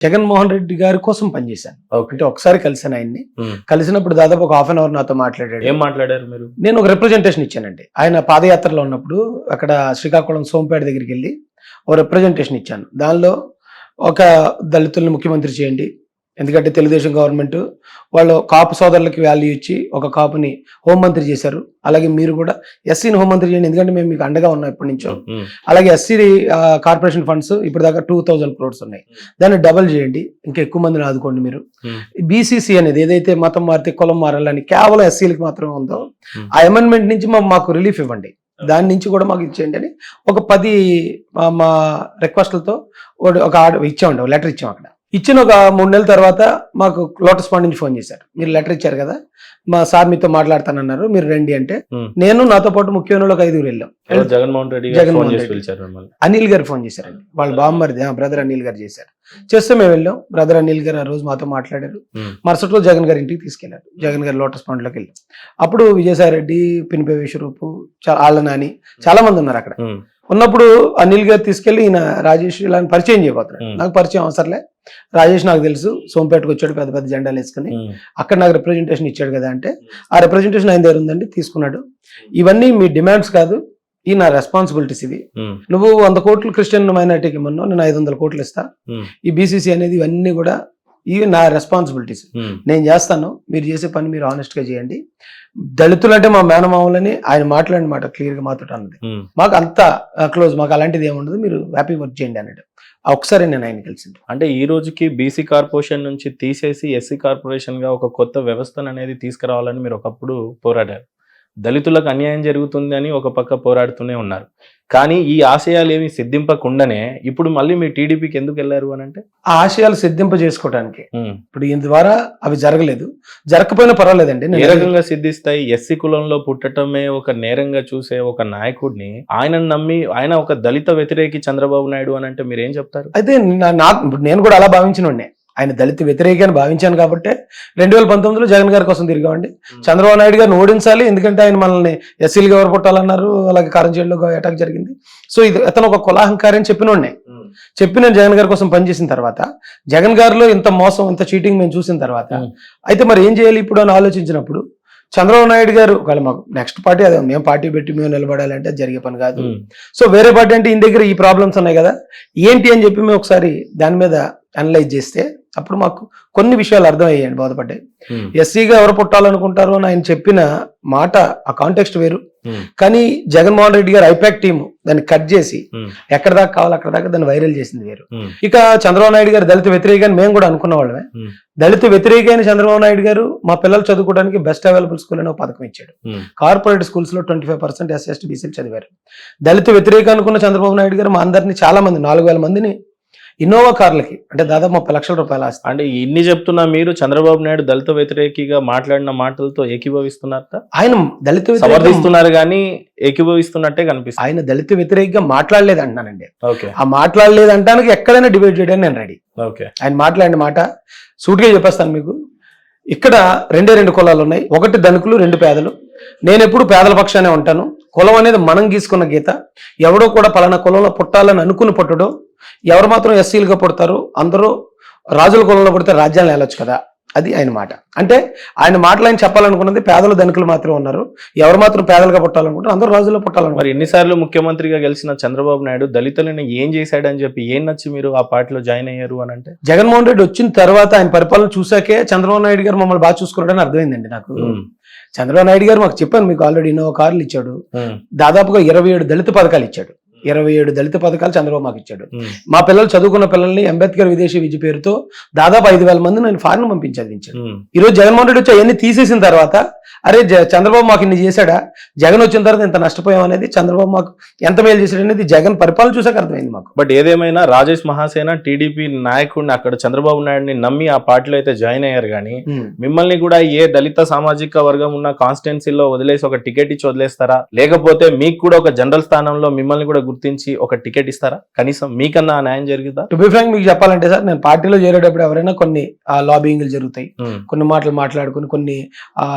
జగన్మోహన్ రెడ్డి గారి కోసం పనిచేశాను. ఓకే. అంటే ఒకసారి కలిసాను ఆయన్ని. ఉమ్. కలిసినప్పుడు దాదాపు ఒక హాఫ్ అన్ అవర్ నాతో మాట్లాడాడు. ఏం మాట్లాడారు మీరు? నేను ఒక రిప్రజెంటేషన్ ఇచ్చానండి. ఆయన పాదయాత్రలో ఉన్నప్పుడు అక్కడ శ్రీకాకుళం సోంపేట దగ్గరికి వెళ్ళి ఒక రిప్రజెంటేషన్ ఇచ్చాను. దానిలో ఒక దళితుల్ని ముఖ్యమంత్రి చేయండి, ఎందుకంటే తెలుగుదేశం గవర్నమెంట్ వాళ్ళు కాపు సోదరులకి వాల్యూ ఇచ్చి ఒక కాపుని హోంమంత్రి చేశారు. అలాగే మీరు కూడా ఎస్సీని హోంమంత్రి చేయండి, ఎందుకంటే మేము మీకు అండగా ఉన్నాం ఎప్పటి నుంచో. ఉమ్. అలాగే ఎస్సీ కార్పొరేషన్ ఫండ్స్ ఇప్పుడు దాకా 2000 crores ఉన్నాయి, దాన్ని డబల్ చేయండి, ఇంకా ఎక్కువ మందిని ఆదుకోండి మీరు. ఉమ్. బీసీసీ అనేది ఏదైతే మతం మారితే కులం మారాలని కేవలం ఎస్సీలకి మాత్రమే ఉందో ఆ అమెండ్మెంట్ నుంచి మాకు రిలీఫ్ ఇవ్వండి, దాని నుంచి కూడా మాకు ఇచ్చేయండి అని ఒక 10 మా రిక్వెస్ట్లతో ఒక ఇచ్చామండి, ఒక లెటర్ ఇచ్చాం. అక్కడ ఇచ్చిన ఒక 3 నెలల తర్వాత మాకు లోటస్ పాండ్ నుంచి ఫోన్ చేశారు. మీరు లెటర్ ఇచ్చారు కదా, మా సార్ మీతో మాట్లాడతానన్నారు, మీరు రండి అంటే నేను నాతో పాటు ముఖ్యమైన వాళ్ళు ఒక 5 వెళ్ళాం. జగన్మోహన్ రెడ్డి అనిల్ గారు ఫోన్ చేశారండి, వాళ్ళ బామ్మరిది బ్రదర్ అనిల్ గారు చేశారు. చేస్తే మేము వెళ్ళాం. బ్రదర్ అనిల్ గారు ఆ రోజు మాతో మాట్లాడారు. మరుసటి రోజు జగన్ గారి ఇంటికి తీసుకెళ్లారు. జగన్ గారి లోటస్ పాండ్ లోకి వెళ్ళాం. అప్పుడు విజయసాయి రెడ్డి, పినిపే విశ్వరూపు, ఆళ్ళ నాని చాలా మంది ఉన్నారు అక్కడ. ఉన్నప్పుడు అనిల్ గారు తీసుకెళ్లి ఈయన రాజేష్ ఇలా పరిచయం చేయబోతున్నాడు. నాకు పరిచయం అవసరంలే, రాజేష్ నాకు తెలుసు, సోంపేటకు వచ్చాడు పెద్ద పెద్ద జెండాలు వేసుకుని, అక్కడ నాకు రిప్రజెంటేషన్ ఇచ్చాడు కదా అంటే ఆ రిప్రజెంటేషన్ ఆయన దగ్గర ఉందండి, తీసుకున్నాడు. ఇవన్నీ మీ డిమాండ్స్ కాదు, ఈ నా రెస్పాన్సిబిలిటీస్ ఇది. నువ్వు 100 కోట్లు క్రిస్టియన్ మైనారిటీకి ఇమ్మన్నావు, నేను 500 కోట్లు ఇస్తా. ఈ బీసీసీ అనేది ఇవన్నీ కూడా ఇవి నా రెస్పాన్సిబిలిటీస్, నేను చేస్తాను, మీరు చేసే పని మీరు ఆనెస్ట్ గా చేయండి. దళితులు అంటే మా మేనమామలని ఆయన మాట్లాడిన మాట క్లియర్ గా మాతో అన్నది. మాకు అంత క్లోజ్, మాకు అలాంటిది ఏముండదు, మీరు హ్యాపీ వర్క్ చేయండి అన్నాడు. ఒకసారి నేను ఆయన కలిసింది. అంటే ఈ రోజుకి బీసీ కార్పొరేషన్ నుంచి తీసేసి ఎస్సీ కార్పొరేషన్ గా ఒక కొత్త వ్యవస్థను అనేది తీసుకురావాలని మీరు ఒకప్పుడు పోరాడారు. దళితులకు అన్యాయం జరుగుతుంది అని ఒక పక్క పోరాడుతూనే ఉన్నారు. కానీ ఈ ఆశయాలు ఏమి సిద్ధింపకుండానే ఇప్పుడు మళ్ళీ మీ టీడీపీకి ఎందుకు వెళ్ళారు అని అంటే, ఆ ఆశయాలు సిద్ధింప చేసుకోవడానికి. ఇప్పుడు దీని ద్వారా అవి జరగలేదు, జరగకపోయినా పర్వాలేదండి. ఏ రకంగా సిద్ధిస్తాయి? ఎస్సీ కులంలో పుట్టటమే ఒక నేరంగా చూసే ఒక నాయకుడిని ఆయన నమ్మి ఆయన ఒక దళిత వ్యతిరేకి చంద్రబాబు నాయుడు అని అంటే మీరేం చెప్తారు? అయితే నేను కూడా అలా భావించినండి. ఆయన దళిత వ్యతిరేకి అని భావించాను కాబట్టి 2019లో జగన్ గారి కోసం తిరిగామండి. చంద్రబాబు నాయుడు గారిని ఓడించాలి, ఎందుకంటే ఆయన మనల్ని ఎస్సీలుగా ఎవరు పుట్టాలన్నారు, అలాగే కారంచేడులో అటాక్ జరిగింది. సో ఇది అతను ఒక కులాహంకారం చెప్పినోడ్నే. నేను జగన్ గారి కోసం పనిచేసిన తర్వాత, జగన్ గారిలో ఇంత మోసం ఇంత చీటింగ్ మేము చూసిన తర్వాత అయితే మరి ఏం చేయాలి ఇప్పుడు అని ఆలోచించినప్పుడు, చంద్రబాబు నాయుడు గారు ఒకవేళ మాకు నెక్స్ట్ పార్టీ అదే, మేము పార్టీ పెట్టి మేము నిలబడాలి అంటే జరిగే పని కాదు. సో వేరే పార్టీ అంటే ఈయన దగ్గర ఈ ప్రాబ్లమ్స్ ఉన్నాయి కదా ఏంటి అని చెప్పి మేము ఒకసారి దాని మీద అనలైజ్ చేస్తే అప్పుడు మాకు కొన్ని విషయాలు అర్థమయ్యాయండి, బోధపడ్డాయి. ఎస్సీగా ఎవరు పుట్టాలనుకుంటారు అని ఆయన చెప్పిన మాట ఆ కాంటెక్స్ట్ వేరు, కానీ జగన్మోహన్ రెడ్డి గారు ఐపాక్ టీము దాన్ని కట్ చేసి ఎక్కడ దాకా కావాలి అక్కడ దాకా దాన్ని వైరల్ చేసింది వేరు. ఇక చంద్రబాబు నాయుడు గారు దళిత వ్యతిరేక అని మేము కూడా అనుకున్న వాళ్ళమే. దళిత వ్యతిరేక అయిన చంద్రబాబు నాయుడు గారు మా పిల్లలు చదువుకోవడానికి బెస్ట్ అవైలబుల్ స్కూల్ అనే ఒక పథకం ఇచ్చాడు. కార్పొరేట్ స్కూల్స్ లో 25% ఎస్సీ ఎస్టీ బీసీలు చదివారు. దళిత వ్యతిరేక అనుకున్న చంద్రబాబు నాయుడు గారు మా అందరినీ చాలా మంది 4000 మందిని ఇన్నోవా కార్లకి, అంటే దాదాపు 30 లక్షల రూపాయలు ఆస్తి. అంటే ఇన్ని చెప్తున్నా మీరు చంద్రబాబు నాయుడు దళిత వ్యతిరేకిగా మాట్లాడిన మాటలతో ఏకీభవిస్తున్నారట? ఆయన దళిత సమర్థిస్తున్నారు కానీ ఏకీభవిస్తున్నట్టే కనిపిస్తుంది. ఆయన దళిత వ్యతిరేకంగా మాట్లాడలేదు అంటున్నానండి. ఓకే. ఆ మాట్లాడలేదు అంటానికి ఎక్కడైనా డిబేట్ చేయడానికి నేను రెడీ. ఓకే. ఆయన మాట్లాడిన మాట సూటిగా చెప్పేస్తాను మీకు. ఇక్కడ 2 కులాలు ఉన్నాయి, ఒకటి ధనికులు, 2 పేదలు. నేను ఎప్పుడు పేదల పక్షానే ఉంటాను. కులం అనేది మనం గీసుకున్న గీత. ఎవడో కూడా పలానా కులంలో పుట్టాలని అనుకుని పుట్టడో, ఎవరు మాత్రం ఎస్సీలుగా పుడతారు, అందరూ రాజుల కులంలో పుడితే రాజ్యాలను వెళ్ళొచ్చు కదా, అది ఆయన మాట. అంటే ఆయన మాటలు ఆయన చెప్పాలనుకున్నది పేదలు ధనికులు మాత్రమే ఉన్నారు, ఎవరు మాత్రం పేదలుగా పుట్టాలనుకుంటారు, అందరూ రాజుల్లో పుట్టాలనుకుంటారు. మరి ఎన్నిసార్లు ముఖ్యమంత్రిగా గెలిచిన చంద్రబాబు నాయుడు దళితులను ఏం చేశాడని చెప్పి ఏం నచ్చి మీరు ఆ పార్టీలో జాయిన్ అయ్యారు అని అంటే? జగన్మోహన్ రెడ్డి వచ్చిన తర్వాత ఆయన పరిపాలన చూసాకే చంద్రబాబు నాయుడు గారు మమ్మల్ని బాగా చూసుకున్నాడని అర్థమైందండి నాకు. చంద్రబాబు నాయుడు గారు మాకు చెప్పాను, మీకు ఆల్రెడీ ఇన్నోవా కార్లు ఇచ్చాడు, దాదాపుగా 27 దళిత పథకాలు ఇచ్చాడు. 27 దళిత పథకాలు చంద్రబాబు మాకు ఇచ్చాడు. మా పిల్లలు చదువుకున్న పిల్లల్ని అంబేద్కర్ విదేశీ విద్య పేరుతో దాదాపు 5000 మంది నేను ఫారెన్ పంపించి చదివించాను. ఈరోజు జగన్మోహన్ రెడ్డి వచ్చి అవన్నీ తీసేసిన తర్వాత, అరే చంద్రబాబు మాకు ఇన్ని చేశాడా, జగన్ వచ్చిన తర్వాత ఎంత నష్టపోయాం అనేది, చంద్రబాబు మాకు ఎంత మేలు చేశాడు అనేది జగన్ పరిపాలన చూసాక అర్థమైంది మాకు. బట్ ఏదేమైనా రాజేష్ మహాసేన టీడీపీ నాయకుడిని అక్కడ చంద్రబాబు నాయుడిని నమ్మి ఆ పార్టీలో అయితే జాయిన్ అయ్యారు, కానీ మిమ్మల్ని కూడా ఏ దళిత సామాజిక వర్గం ఉన్న కాన్స్టిట్యున్సీలో వదిలేసి ఒక టికెట్ ఇచ్చి వదిలేస్తారా, లేకపోతే మీకు కూడా ఒక జనరల్ స్థానంలో మిమ్మల్ని కూడా గుర్తించి ఒక టికెట్ ఇస్తారా? కనీసం మీకన్నా న్యాయం జరుగుతా? టు బి ఫ్రాంక్ మీకు చెప్పాలంటే సార్, నేను పార్టీలో చేరేటప్పుడు ఎవరైనా కొన్ని లాబింగ్లు జరుగుతాయి, కొన్ని మాటలు మాట్లాడుకుని, కొన్ని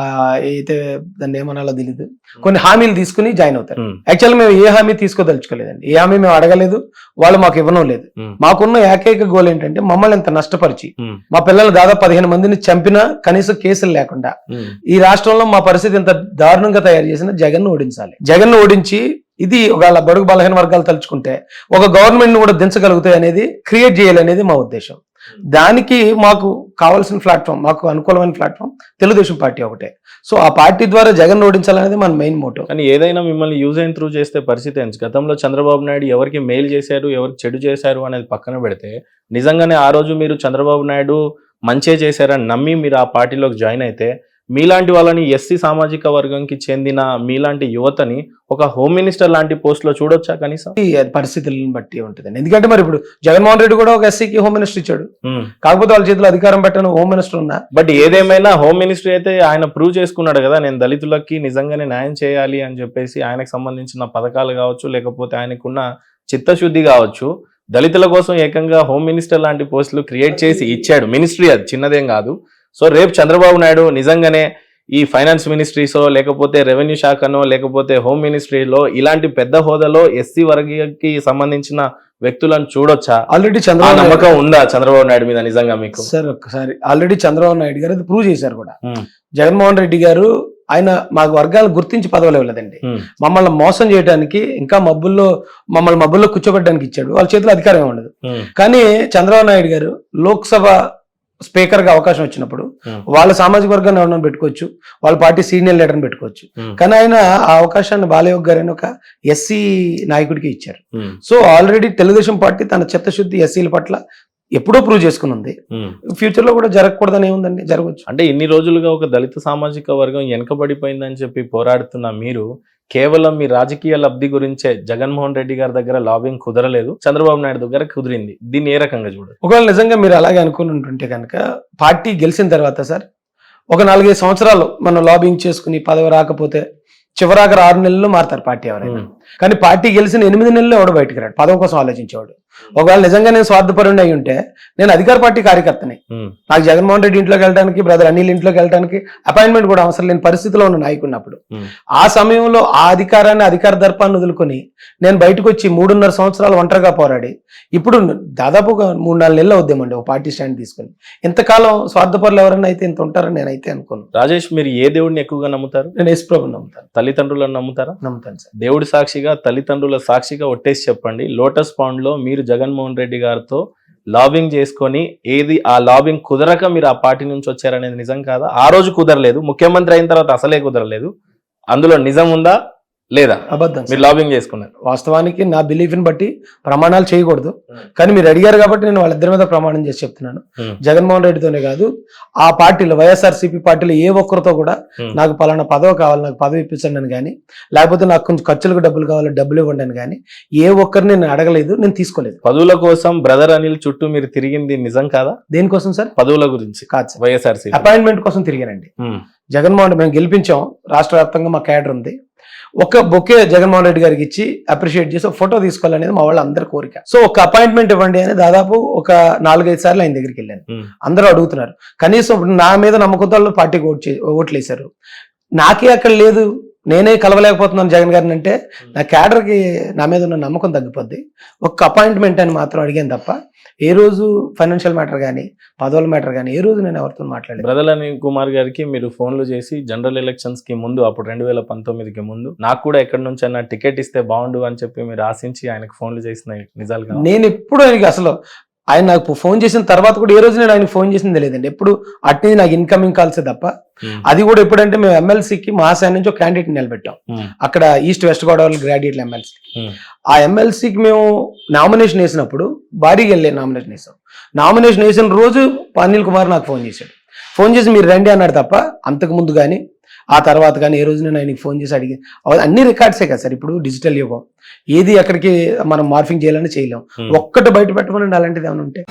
అయితే దాన్ని ఏమనాలో తెలియదు, కొన్ని హామీలు తీసుకుని జాయిన్ అవుతారు. ఉమ్, యాక్చువల్గా మేము ఏ హామీ తీసుకోదలుచుకోలేదండి, ఏ హామీ మేము అడగలేదు, వాళ్ళు మాకు ఇవ్వడం లేదు. ఉమ్, మాకున్న ఏకైక గోల్ ఏంటంటే మమ్మల్ని ఇంత నష్టపరిచి ఉమ్, మా పిల్లలు దాదాపు 15 మందిని చంపినా కనీసం కేసులు లేకుండా ఉమ్, ఈ రాష్ట్రంలో మా పరిస్థితి ఇంత దారుణంగా తయారు చేసిన జగన్ ఓడించాలి. జగన్ ఓడించి ఇది ఒకవేళ బడుగు బలహీన వర్గాలు తలుచుకుంటే ఒక గవర్నమెంట్ ను కూడా దించగలుగుతాయి అనేది క్రియేట్ చేయాలనేది మా ఉద్దేశం. దానికి మాకు కావాల్సిన ప్లాట్ఫామ్, మాకు అనుకూలమైన ప్లాట్ఫామ్ తెలుగుదేశం పార్టీ ఒకటే. సో ఆ పార్టీ ద్వారా జగన్ ఓడించాలనేది మన మెయిన్ మోటో. కానీ ఏదైనా మిమ్మల్ని యూజ్ అండ్ త్రూ చేస్తే పరిస్థితి ఏంటి? గతంలో చంద్రబాబు నాయుడు ఎవరికి మెయిల్ చేశారు, ఎవరికి చెడు చేశారు అనేది పక్కన పెడితే, నిజంగానే ఆ రోజు మీరు చంద్రబాబు నాయుడు మంచే చేశారని నమ్మి మీరు ఆ పార్టీలోకి జాయిన్ అయితే, మీలాంటి వాళ్ళని ఎస్సీ సామాజిక వర్గంకి చెందిన మీలాంటి యువతని ఒక హోమ్ మినిస్టర్ లాంటి పోస్ట్ లో చూడొచ్చా కనీసం? అది పరిస్థితులను బట్టి ఉంటుందండి. ఎందుకంటే మరి ఇప్పుడు జగన్మోహన్ రెడ్డి కూడా ఒక ఎస్సీకి హోమ్ మినిస్టర్ ఇచ్చాడు, ఉమ్. కాకపోతే వాళ్ళ చేతిలో అధికారం పెట్టిన హోమ్ మినిస్టర్ ఉన్నా. బట్ ఏదేమైనా హోమ్ మినిస్టర్ అయితే ఆయన ప్రూవ్ చేసుకున్నాడు కదా, నేను దళితులకి నిజంగానే న్యాయం చేయాలి అని చెప్పేసి. ఆయనకు సంబంధించిన పథకాలు కావచ్చు, లేకపోతే ఆయనకున్న చిత్తశుద్ధి కావచ్చు, దళితుల కోసం ఏకంగా హోమ్ మినిస్టర్ లాంటి పోస్టులు క్రియేట్ చేసి ఇచ్చాడు. మినిస్ట్రీ అది చిన్నదేం కాదు. సో రేపు చంద్రబాబు నాయుడు నిజంగానే ఈ ఫైనాన్స్ మినిస్ట్రీసో, లేకపోతే రెవెన్యూ శాఖనో, లేకపోతే హోమ్ మినిస్ట్రీలో ఇలాంటి పెద్ద హోదాలో ఎస్సీ వర్గీయకి సంబంధించిన వ్యక్తులను చూడొచ్చా? ఆల్రెడీ ఆ చంద్రబాబు నమ్మకం ఉందా చంద్రబాబు నాయుడు మీద నిజంగా మీకు? సార్ ఒక్కసారి ఆల్రెడీ చంద్రబాబు నాయుడు గారు అది ప్రూవ్ చేశారు కూడా. ఉమ్, జగన్మోహన్ రెడ్డి గారు ఆయన మాకు వర్గాలను గుర్తించి పదవులు ఇవ్వలేదండి, ఉమ్, మమ్మల్ని మోసం చేయడానికి, ఇంకా మమ్మల్ని మబ్బుల్లో కూర్చోబెట్టడానికి ఇచ్చాడు. వాళ్ళ చేతిలో అధికారం ఏమి ఉండదు. ఉమ్, కానీ చంద్రబాబు నాయుడు గారు లోక్సభ స్పీకర్ గా అవకాశం వచ్చినప్పుడు ఉమ్, వాళ్ళ సామాజిక వర్గాన్ని ఎవరైనా పెట్టుకోవచ్చు, వాళ్ళ పార్టీ సీనియర్ లీడర్ని పెట్టుకోవచ్చు. ఉమ్, కానీ ఆయన ఆ అవకాశాన్ని బాలయోగ్ గారు అని ఒక ఎస్సీ నాయకుడికి ఇచ్చారు. ఉమ్, సో ఆల్రెడీ తెలుగుదేశం పార్టీ తన చిత్తశుద్ధి ఎస్సీల పట్ల ఎప్పుడో ప్రూవ్ చేసుకుని ఉంది. ఉమ్. ఫ్యూచర్ లో కూడా జరగకూడదని ఏముందండి, జరగవచ్చు. అంటే ఇన్ని రోజులుగా ఒక దళిత సామాజిక వర్గం వెనకబడిపోయిందని చెప్పి పోరాడుతున్న మీరు కేవలం మీ రాజకీయ లబ్ధి గురించే జగన్మోహన్ రెడ్డి గారి దగ్గర లాబింగ్ కుదరలేదు, చంద్రబాబు నాయుడు దగ్గర కుదిరింది. దీన్ని ఏ రకంగా చూడదు? ఒకవేళ నిజంగా మీరు అలాగే అనుకుని ఉంటుంటే కనుక పార్టీ గెలిచిన తర్వాత సార్ ఒక 4-5 సంవత్సరాలు మనం లాబింగ్ చేసుకుని పదవి రాకపోతే చివరాక 6 నెలల్లో మారుతారు పార్టీ ఎవరైనా. కానీ పార్టీ గెలిచిన 8 నెలల్లో ఎవడు బయటకు రాడు, పదవి కోసం ఆలోచించేవాడు. ఒకవేళ నిజంగా నేను స్వార్థపరుని అయి ఉంటే నేను అధికార పార్టీ కార్యకర్తని, నాకు జగన్మోహన్ రెడ్డి ఇంట్లోకి వెళ్ళడానికి, బ్రదర్ అనిల్ ఇంట్లోకి వెళ్ళడానికి అపాయింట్మెంట్ కూడా అవసరం లేని పరిస్థితిలో ఉన్న నాయకున్నప్పుడు ఆ సమయంలో ఆ అధికారాన్ని, అధికార దర్పాన్ని వదులుకొని నేను బయటకు వచ్చి 3.5 సంవత్సరాలు ఒంటరిగా పోరాడి ఇప్పుడు దాదాపు ఒక 3-4 నెలలు అవుద్దామండి ఒక పార్టీ స్టాండ్ తీసుకుని. ఇంతకాలం స్వార్థపరులు ఎవరైనా అయితే ఇంత ఉంటారని నేనైతే అనుకోను. రాజేష్, మీరు ఏ దేవుడిని ఎక్కువగా నమ్ముతారు? నేను యేసుప్రభుని నమ్ముతాను. తల్లిదండ్రులను నమ్ముతారా? నమ్ముతాను సార్. దేవుడి సాక్షిగా, తల్లిదండ్రుల సాక్షిగా ఒట్టేసి చెప్పండి, లోటస్ పాండ్ లో మీరు జగన్మోహన్ రెడ్డి గారితో లాబింగ్ చేసుకొని ఏది ఆ లాబింగ్ కుదరక మీరు ఆ పార్టీ నుంచి వచ్చారనేది నిజం కాదా? ఆ రోజు కుదరలేదు, ముఖ్యమంత్రి అయిన తర్వాత అసలే కుదరలేదు, అందులో నిజం ఉందా లేదా? అబద్ధం. మీరు లాబింగ్ చేసుకున్నారు. వాస్తవానికి నా బిలీఫ్ ని బట్టి ప్రమాణాలు చేయకూడదు, కానీ మీరు అడిగారు కాబట్టి నేను వాళ్ళిద్దరి మీద ప్రమాణం చేసి చెప్తున్నాను. జగన్మోహన్ రెడ్డితోనే కాదు, ఆ పార్టీలో వైఎస్ఆర్సీపీ పార్టీలో ఏ ఒక్కరితో కూడా నాకు పలానా పదవి కావాలి, నాకు పదవి ఇప్పించండి అని కానీ, లేకపోతే నాకు కొంచెం ఖర్చులకు డబ్బులు కావాలి, డబ్బులు ఇవ్వండి అని కానీ ఏ ఒక్కరిని నేను అడగలేదు, నేను తీసుకోలేదు. పదవుల కోసం బ్రదర్ అనిల్ చుట్టూ మీరు తిరిగింది నిజం కాదా? దేనికోసం సార్? పదవుల గురించి కాదు సార్, వైఎస్ఆర్సీపీ అపాయింట్మెంట్ కోసం తిరిగానండి. జగన్మోహన్ రెడ్డి మేము గెలిపించాం, రాష్ట్ర వ్యాప్తంగా మా క్యాడర్ ఉంది. ఒక బొకే జగన్మోహన్ రెడ్డి గారికి ఇచ్చి అప్రిషియేట్ చేసి ఒక ఫోటో తీసుకోవాలనేది మా వాళ్ళ అందరి కోరిక. సో ఒక అపాయింట్మెంట్ ఇవ్వండి అని దాదాపు ఒక 4-5 సార్లు ఆయన దగ్గరికి వెళ్ళాను. అందరూ అడుగుతున్నారు, కనీసం నా మీద నమ్మకంతో పార్టీకి ఓట్లు వేశారు, నాకే అక్కడ లేదు, నేనే కలవలేకపోతున్నాను జగన్ గారిని అంటే నా క్యాడర్కి నా మీద ఉన్న నమ్మకం తగ్గిపోద్ది. ఒక్క అపాయింట్మెంట్ అని మాత్రం అడిగాను తప్ప ఏ రోజు ఫైనాన్షియల్ మ్యాటర్ కానీ, పదవుల మ్యాటర్ కానీ ఏ రోజు నేను ఎవరితో మాట్లాడలేదు. బ్రదర్ అనిల్ కుమార్ గారికి మీరు ఫోన్లు చేసి జనరల్ ఎలక్షన్స్ కి ముందు, అప్పుడు 2019కి ముందు, నాకు కూడా ఎక్కడి నుంచి అన్న టికెట్ ఇస్తే బాగుండు అని చెప్పి మీరు ఆశించి ఆయనకు ఫోన్లు చేసిన నిజాలుగా? నేను ఎప్పుడు ఆయనకి అసలు ఆయన నాకు ఫోన్ చేసిన తర్వాత కూడా ఏ రోజు నేను ఆయనకు ఫోన్ చేసింది లేదండి. ఎప్పుడు అట్నే నాకు ఇన్కమింగ్ కాల్సే తప్ప. అది కూడా ఎప్పుడంటే మేము ఎమ్మెల్సీకి మహాశాయ నుంచి ఒక క్యాండిడేట్ నిలబెట్టాం అక్కడ east west Godavari graduate MLC. ఆ ఎమ్మెల్సీకి మేము నామినేషన్ వేసినప్పుడు భారీగా వెళ్ళే నామినేషన్ వేసాం. నామినేషన్ వేసిన రోజు అనిల్ కుమార్ నాకు ఫోన్ చేశాడు. ఫోన్ చేసి మీరు రండి అన్నాడు తప్ప అంతకు ముందు కానీ ఆ తర్వాత కానీ ఏ రోజు నేను ఆయనకి ఫోన్ చేసి అడిగి అన్ని రికార్డ్సే కదా సార్. ఇప్పుడు డిజిటల్ యుగం, ఏది ఎక్కడికి మనం మార్ఫింగ్ చేయాలని చేయలేం. ఒక్కటి బయట పెట్టమని అలాంటిది ఏమైనా ఉంటే